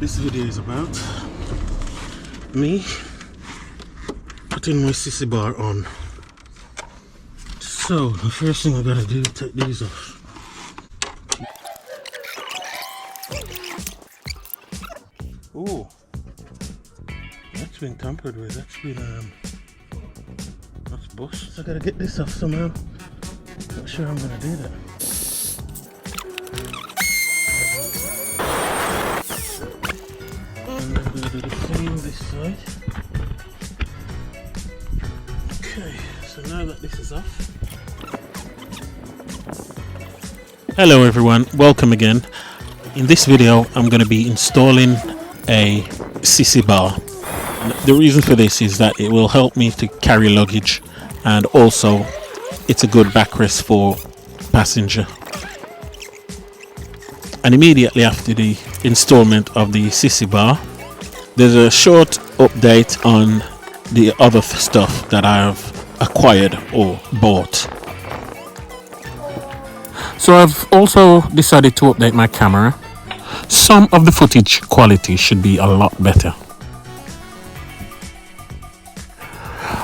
This video is about me putting my sissy bar on. So the first thing I gotta do is take these off. Oh, that's been tampered with. That's bust. I gotta get this off somehow. Not sure I'm gonna do that. And I'm gonna do the same this side. Okay, so now that this is off. Hello everyone, welcome again. In this video I'm going to be installing a sissy bar. And the reason for this is that it will help me to carry luggage, and also it's a good backrest for passenger. And immediately after the installment of the sissy bar, there's a short update on the other stuff that I have acquired or bought. So I've also decided to update my camera. Some of the footage quality should be a lot better.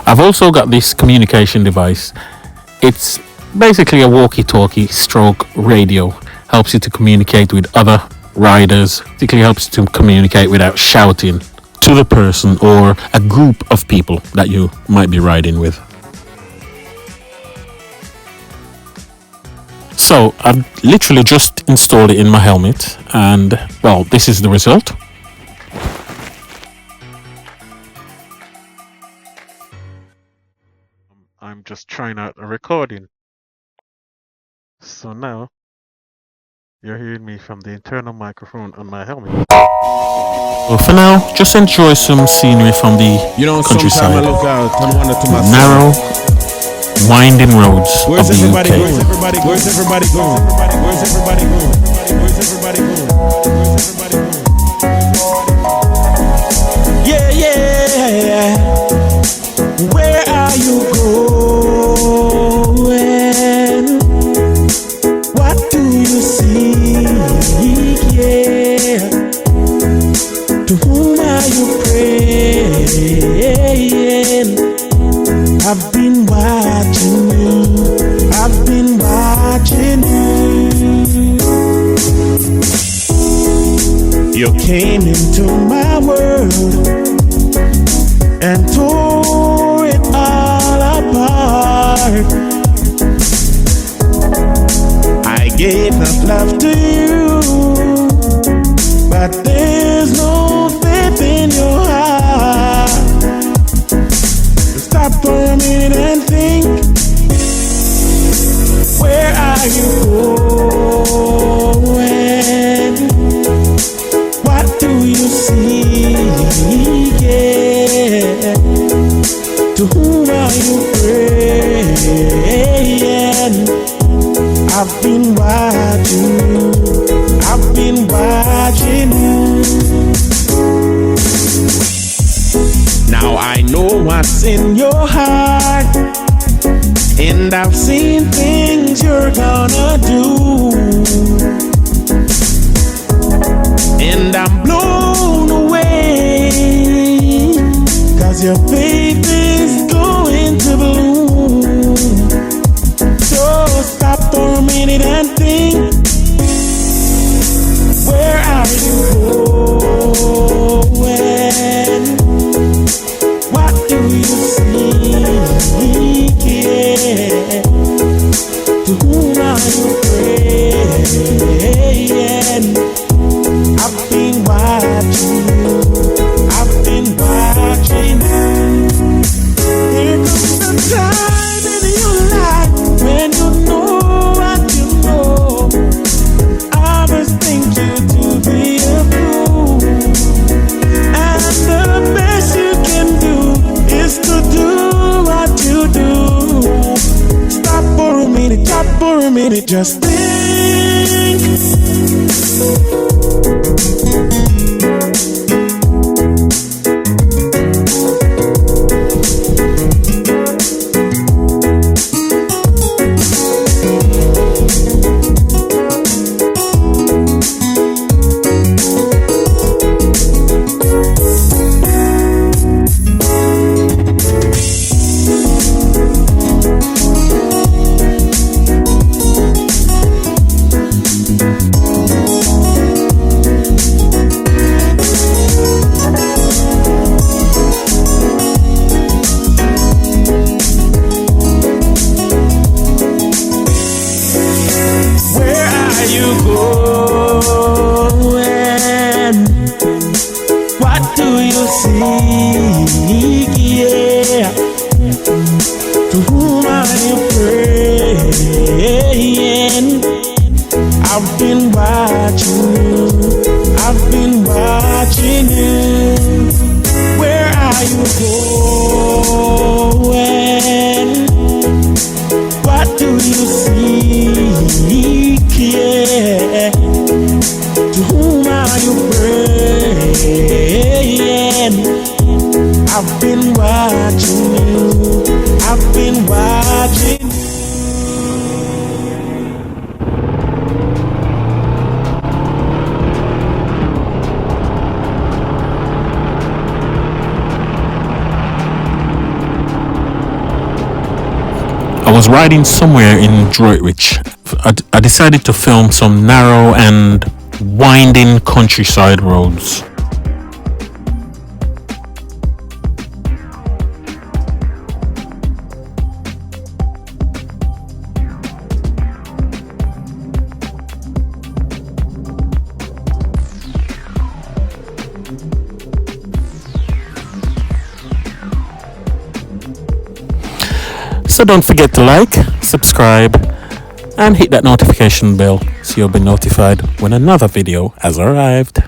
I've also got this communication device. It's basically a walkie-talkie stroke radio. Helps you to communicate with other riders. Particularly helps you to communicate without shouting to the person or a group of people that you might be riding with. So I've literally just installed it in my helmet, and well, this is the result. I'm just trying out a recording. So now you're hearing me from the internal microphone on my helmet. Well, for now, just enjoy some scenery from the countryside. I look out and wonder to myself, narrow, winding roads where's of the everybody UK. going? Where's everybody going? Where's everybody going? Where's everybody going? Where's everybody going? Yeah, yeah. Where are you going? What do you seek? Yeah. To whom are you praying? I've been watching you. I've been watching you. You came into my world and tore it all apart. I gave that love to you, but there's no faith in your heart. Stop for a minute and think. Where are you going? What do you seek? Yeah. To whom are you praying? I've been watching you. I've been watching you. Now I know what's in your heart, and I've seen things you're gonna do, and I'm blown away, 'cause your faith is going to bloom. So stop for a minute and think. Where are you going? What do you seek? Yeah. To whom are you praying? I've been watching you. I've been watching you. Here comes the time in your life when you know what you know. Others think you to be a fool, and the best you can do is to do what you do. Stop for a minute, just think. you going? What do you seek? Yeah. To whom are you praying? I've been watching you. I've been watching you. I was riding somewhere in Droitwich. I decided to film some narrow and winding countryside roads. So don't forget to like, subscribe, and hit that notification bell so you'll be notified when another video has arrived.